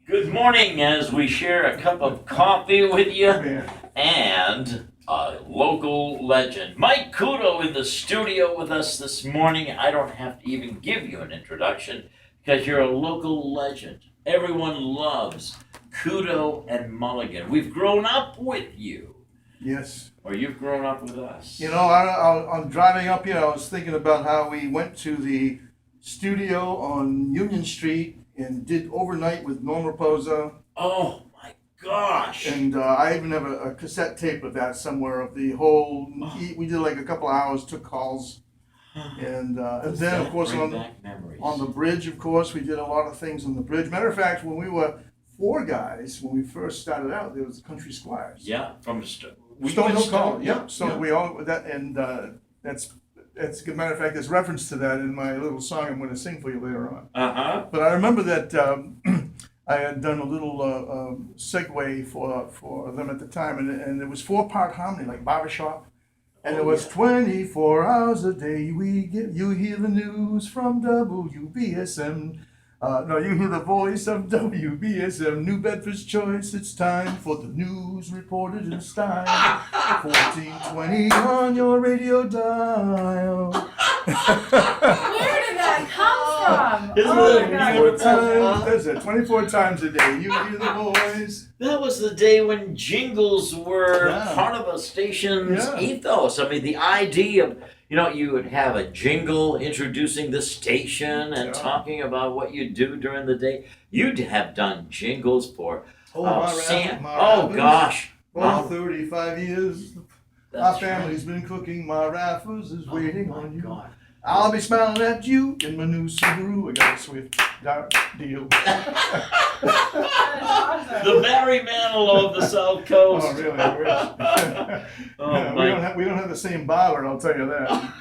Good morning as we share a cup of coffee with you Man. and a local legend. Mike Couto in the studio with us this morning. I don't have to even give you an introduction because you're a local legend. Everyone loves Couto and Mulligan. We've grown up with you. Yes. Or you've grown up with us. You know, I'm driving up here. I was thinking about how we went to the studio on Union Street and did overnight with Norm Raposa. Oh my gosh. And I even have a cassette tape of that somewhere of the whole. We did like a couple of hours, took calls, and then of course on the bridge, of course, we did a lot of things on the bridge. Matter of fact, when we were four guys, when we first started out, there was the Country Squires. Yeah, from Stonehill College. Yeah. So we all that, and that's a good. Matter of fact, there's reference to that in my little song I'm going to sing for you later on. But I remember that I had done a little segue for them at the time, and it was 4-part harmony, like barbershop. And it was 24 hours a day. You hear the news from WBSM. No, you hear the voice of WBSM, New Bedford's Choice. It's time for the news reported in style. 1420 on your radio dial. Where did that come from? Isn't my it God. That's it, 24 times a day. You hear the voice. That was the day when jingles were Yeah. part of a station's Yeah. ethos. I mean, the idea of, you would have a jingle introducing the station and Yeah. talking about what you do during the day. You'd have done jingles for Sam. Oh, gosh. For 35 years, our That's family's been cooking. My Raffles is waiting oh, on my you. God. I'll be smiling at you in my new Subaru. I got a Swift dark deal. The Barry Manilow of the South Coast. Oh, really? I wish. Oh, we don't have the same barber, I'll tell you that.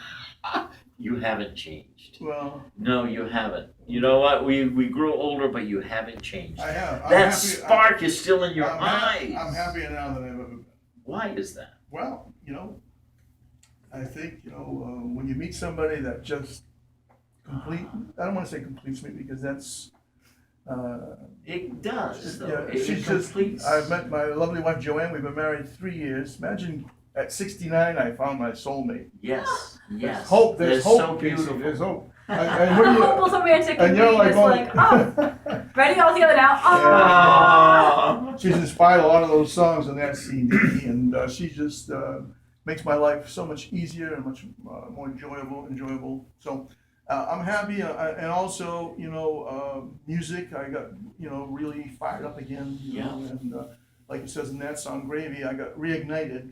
You haven't changed. Well, No, you haven't. You know what? We grow older, but you haven't changed. I have. I'm That happy- spark is still in your I'm eyes. I'm happier now than I've ever been. Why is that? Well, I think, when you meet somebody that just I don't want to say completes me because that's, It does, though. yeah, It she's just, completes. I met my lovely wife Joanne, we've been married 3 years. Imagine at 69 I found my soulmate. Yes, yes. There's hope, there's They're hope, so Casey, beautiful. there's hope. And when you- Almost romantic and and you're like, just like, oh, ready all together now. Oh. Aw. She's inspired a lot of those songs on that CD, and she just makes my life so much easier and much more enjoyable. So I'm happy, and also, music. I got really fired up again. And like it says in that song, "Gravy," I got reignited.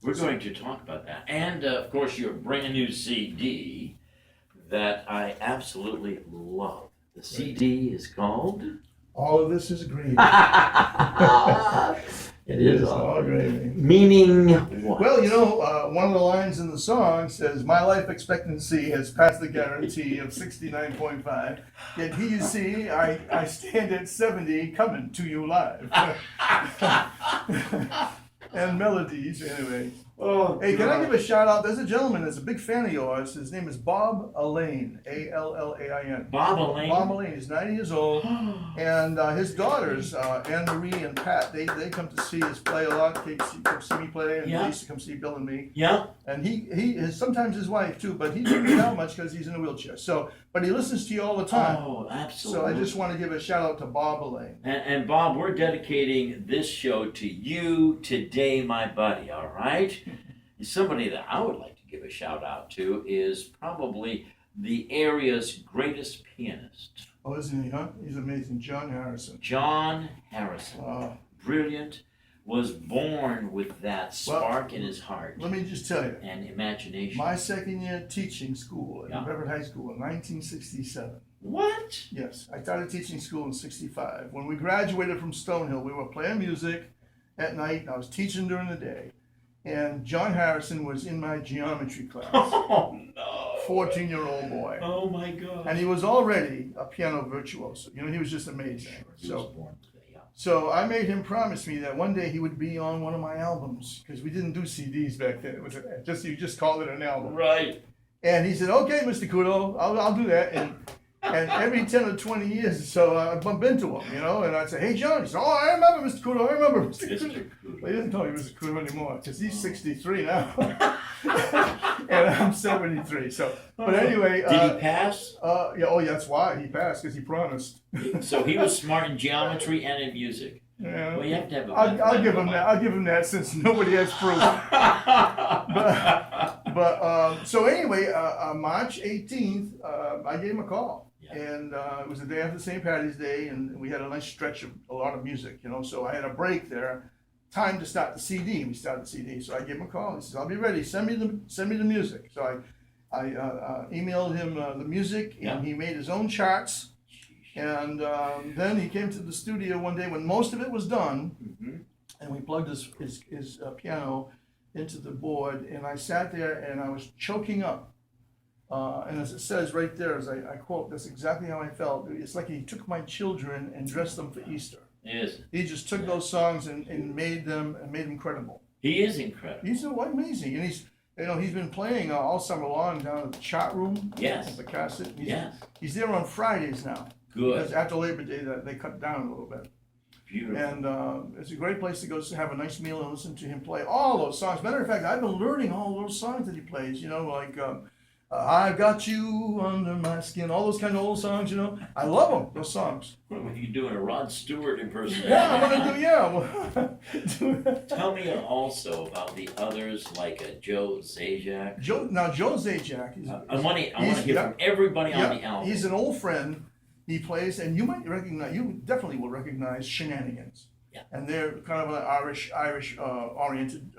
We're going to talk about that. And, of course, your brand new CD that I absolutely love. The CD is called? All of this is gravy. It is all gravy. Meaning what? Well, one of the lines in the song says, "My life expectancy has passed the guarantee of 69.5. Yet here you see, I stand at 70 coming to you live." And melodies, anyway. Oh, Hey, can I give a shout out? There's a gentleman that's a big fan of yours. His name is Bob Allain, Allain. Bob Allain? Bob Allain. He's 90 years old. And his daughters, Anne Marie and Pat, they come to see us play a lot. They come see me play, and Yeah. they used to come see Bill and me. Yeah. And he is sometimes his wife too, but he doesn't get out much because he's in a wheelchair. So, but he listens to you all the time. Oh, absolutely. So I just want to give a shout out to Bob Allain. And Bob, we're dedicating this show to you today, my buddy, all right? Somebody that I would like to give a shout out to is probably the area's greatest pianist. Oh, isn't he, huh? He's amazing. John Harrison. John Harrison. Brilliant. Was born with that spark in his heart Let me just tell you. and imagination. My second year teaching school at Yeah. Bedford High School in 1967. What? Yes, I started teaching school in 65. When we graduated from Stonehill, we were playing music at night, and I was teaching during the day. And John Harrison was in my geometry class. Oh, no. 14-year-old boy. Oh, my God. And he was already a piano virtuoso. He was just amazing. He was born today, yeah. So I made him promise me that one day he would be on one of my albums, because we didn't do CDs back then. It was you just called it an album. Right. And he said, "Okay, Mr. Couto, I'll do that." And And every 10 or 20 years, so I bump into him, and I'd say, hey, John. He said, oh, I remember Mr. Couto, I remember Mr. Couto. Couto. Well, he doesn't call me Mr. Couto anymore, because he's 63 now. And I'm 73, so, but anyway. Did he pass? Yeah, that's why he passed, because he promised. So he was smart in geometry and in music. Yeah. Well, you have to have a I'll give him that. I'll give him that since nobody has proof. So anyway, March 18th, I gave him a call, and it was the day after St. Patty's Day, and we had a nice stretch of a lot of music, So I had a break there, time to start the CD. We started the CD, so I gave him a call. He says, "I'll be ready. Send me the music." So I emailed him the music, and he made his own charts. And then he came to the studio one day when most of it was done, and we plugged his piano into the board, and I sat there and I was choking up. And as it says right there, as I quote, that's exactly how I felt. It's like he took my children and dressed them for Easter. Yes. He just took those songs and made them credible. He is incredible. He's amazing, and he's been playing all summer long down at the chat room. Yes. At the cassette. He's there on Fridays now. Good. Because after Labor Day, they cut down a little bit. Beautiful. And it's a great place to go to have a nice meal and listen to him play all those songs. Matter of fact, I've been learning all those songs that he plays. Like I've Got You Under My Skin, all those kind of old songs. I love them. Those songs. What are you doing, a Rod Stewart impersonation? Yeah, I'm gonna do. Tell me also about the others like Joe Zajac. Joe Zajac. I want to hear from everybody on the album. He's an old friend. He plays, and you definitely will recognize Shenanigans. Yeah. And they're kind of an Irish oriented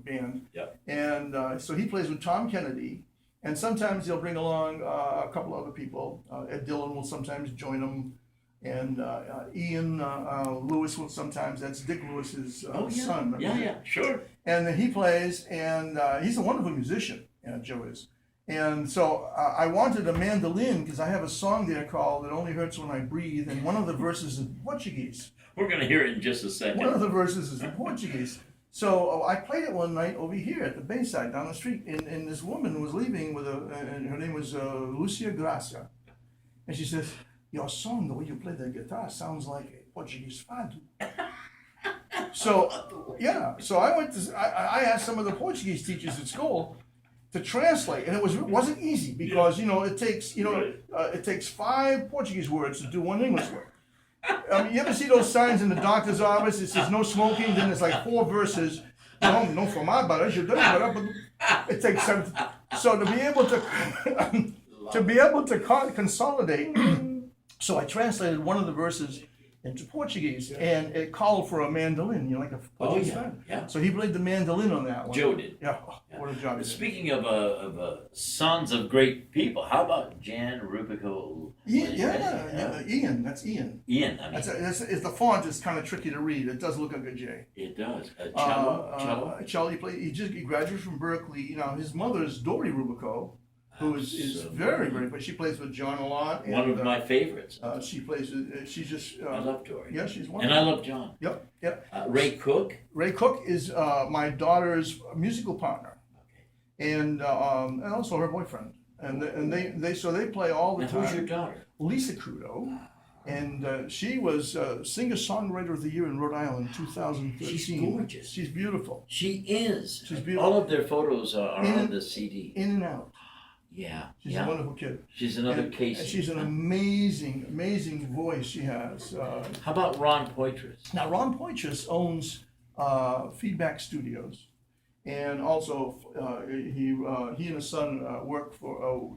band. Yeah. And so he plays with Tom Kennedy, and sometimes he'll bring along a couple other people. Ed Dillon will sometimes join him, and Ian Lewis will sometimes. That's Dick Lewis's son. Yeah, sure. And then he plays, and he's a wonderful musician. Joe is. And so I wanted a mandolin because I have a song there called "It Only Hurts When I Breathe," and one of the verses is in Portuguese. We're going to hear it in just a second. One of the verses is in Portuguese. So I played it one night over here at the Bayside down the street, and this woman was leaving and her name was Lucia Gracia, and she says, "Your song, the way you play the guitar, sounds like a Portuguese fado." So I asked some of the Portuguese teachers at school to translate, and it wasn't easy because it takes 5 Portuguese words to do 1 English word. I mean, you ever see those signs in the doctor's office? It says no smoking, then it's like 4 verses. No fumar, but it takes 7. So to be able to consolidate, so I translated one of the verses into Portuguese, and it called for a mandolin, like a Portuguese band. Yeah. So he played the mandolin on that one. Joe did. Yeah. What a job he did. Speaking of sons of great people, how about Jan Rubico? Ian. That's Ian. Ian. The font is kind of tricky to read. It does look like a J. It does. Cello. Cello. He graduated from Berkeley. His mother is Dory Rubico, who is very, very, but she plays with John a lot. One of my favorites. She plays with, she's just. I love Dory. Yeah, she's wonderful. And I love John. Yep. Ray Cook. Ray Cook is my daughter's musical partner. Okay. And also her boyfriend. And they play all the time. Who's your daughter? Lisa Couto. And she was Singer-Songwriter of the Year in Rhode Island, 2013. She's gorgeous. She's beautiful. She is. She's beautiful. All of their photos are on the CD. In and out. Yeah. She's a wonderful kid. She's another case. And she's an amazing, amazing voice she has. How about Ron Poitras? Now, Ron Poitras owns Feedback Studios. And also, he and his son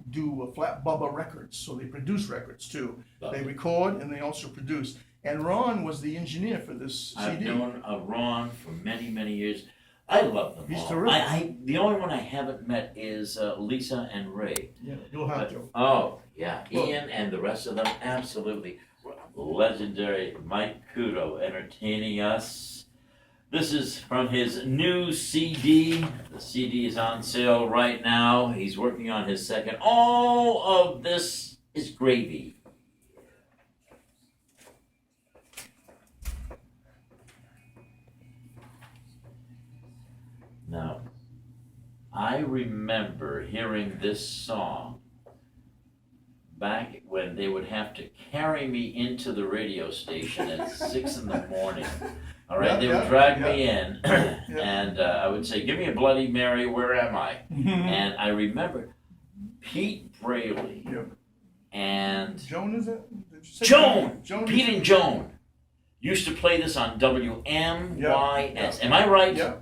do Flat Bubba Records. So they produce records too. They record and they also produce. And Ron was the engineer for this CD. I've known Ron for many, many years. I love them all. He's terrific. The only one I haven't met is Lisa and Ray. Yeah, you'll have to. Oh, yeah. Ian and the rest of them, absolutely. Legendary Mike Couto entertaining us. This is from his new CD. The CD is on sale right now. He's working on his second. All of this is gravy. Now, I remember hearing this song back when they would have to carry me into the radio station at 6 in the morning. All right, they would drag me in, and I would say, "Give me a Bloody Mary, where am I?" And I remember Pete Braley and Joan, is it? Joan, Joan, Pete and Joan used to play this on WMYS. Am I right? Yeah.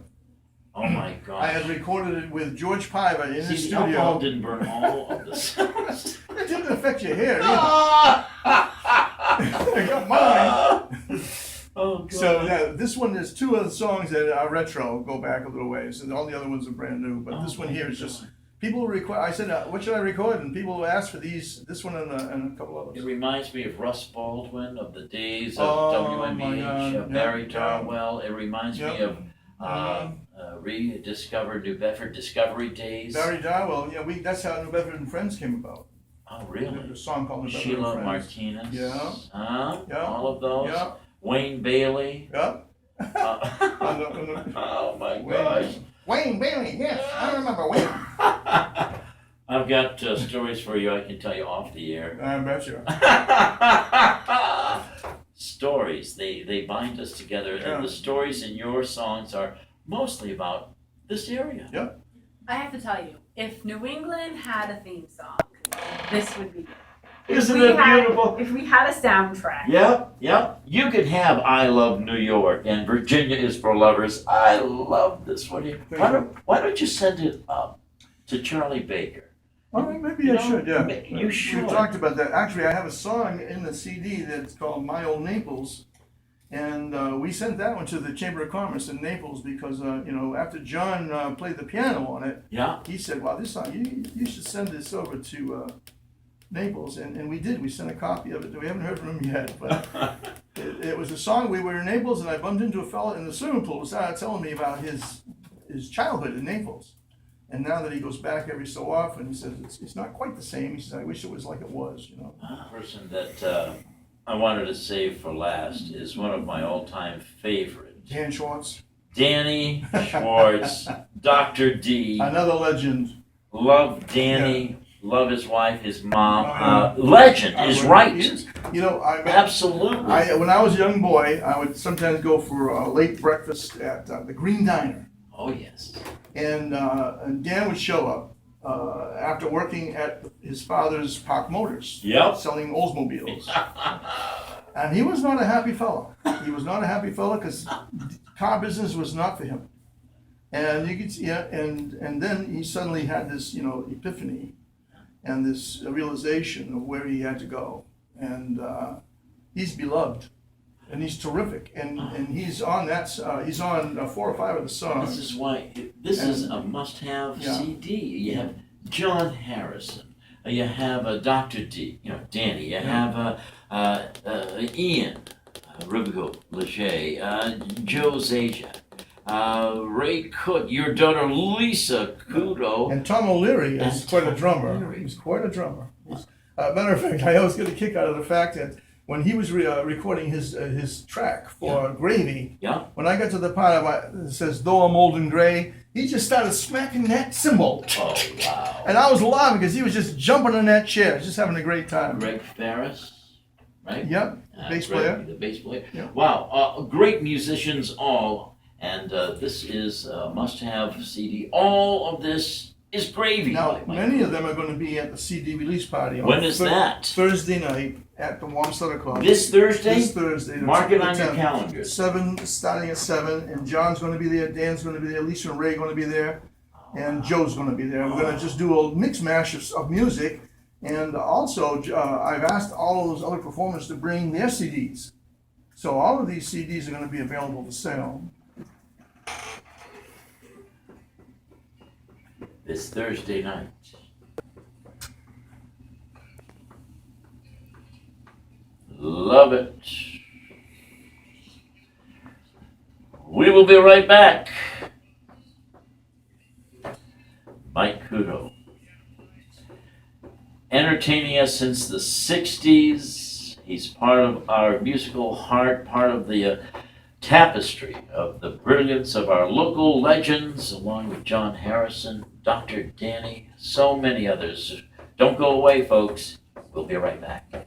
Oh my God! I had recorded it with George Piva in the The studio. alcohol didn't burn all of the sounds. It didn't affect your hair either. I got mine. Oh God! So this one, there's two other songs that are retro, go back a little ways, and all the other ones are brand new. But this one here is just people request. I said, "What should I record?" And people asked for these. This one and a couple others. It reminds me of Russ Baldwin of the days of Oh, my WMBH, God. Barry Yeah. Darwell. It reminds me of rediscovered New Bedford Discovery Days. Barry Darwell, that's how New Bedford and Friends came about. Oh, really? There's a song called New Bedford Sheila and Friends. Martinez. Yeah. All of those. Yeah. Wayne Bailey. Yeah. Oh my gosh. Wayne Bailey, yes, I remember Wayne. I've got stories for you I can tell you off the air. I bet you. Stories, they bind us together, and the stories in your songs are mostly about this area. Yep. I have to tell you, if New England had a theme song, this would be good. Isn't we it beautiful? If we had a soundtrack. Yep. You could have I Love New York and Virginia is for Lovers. I love this one here. Why don't you send it up to Charlie Baker? All right, maybe I should, yeah. You should. We talked about that. Actually, I have a song in the CD that's called My Old Naples. And we sent that one to the Chamber of Commerce in Naples because, after John played the piano on it, he said, "Wow, this song, you should send this over to Naples." And we did. We sent a copy of it. We haven't heard from him yet, but it was a song. We were in Naples, and I bumped into a fella in the swimming pool who started telling me about his childhood in Naples. And now that he goes back every so often, he says, it's not quite the same. He says, "I wish it was like it was, A person that I wanted to save for last is one of my all-time favorites. Dan Schwartz. Danny Schwartz, Dr. D. Another legend. Love Danny, love his wife, his mom. Legend is right. Absolutely. When I was a young boy, I would sometimes go for a late breakfast at the Green Diner. Oh, yes. And Dan would show up after working at his father's Park Motors, selling Oldsmobiles. And he was not a happy fellow. He was not a happy fellow because car business was not for him. And you could see, and then he suddenly had this, epiphany and this realization of where he had to go. And he's beloved. And he's terrific, and he's on he's on 4 or 5 of the songs. This is why this is a must-have CD. You have John Harrison, you have Dr. D, Danny. You have Ian Rubico Leger, Joe Zajac, Ray Cook, your daughter Lisa Couto, and Tom O'Leary is quite a drummer. He's quite a drummer. Matter of fact, I always get a kick out of the fact that when he was recording his track for Gravy, when I got to the part that says, "Though I'm old and gray," he just started smacking that cymbal. Oh, wow. And I was laughing because he was just jumping in that chair, just having a great time. Greg Ferris, right? Yep, bass player. The bass player. Yep. Wow, great musicians all, and this is a must-have CD. All of this is Gravy. Now, many of them are going to be at the CD release party. When is that? Thursday night at the Wamsutter Club. This Thursday? This Thursday. Mark it on your calendars. Starting at 7, and John's going to be there, Dan's going to be there, Lisa and Ray are going to be there, and Joe's going to be there. We're going to just do a mix mash of music, and also I've asked all of those other performers to bring their CDs. So all of these CDs are going to be available for sale. This Thursday night. Love it. We will be right back. Mike Couto. Entertaining us since the 60s. He's part of our musical heart, part of the tapestry of the brilliance of our local legends, along with John Harrison, Dr. Danny, so many others. Don't go away, folks. We'll be right back.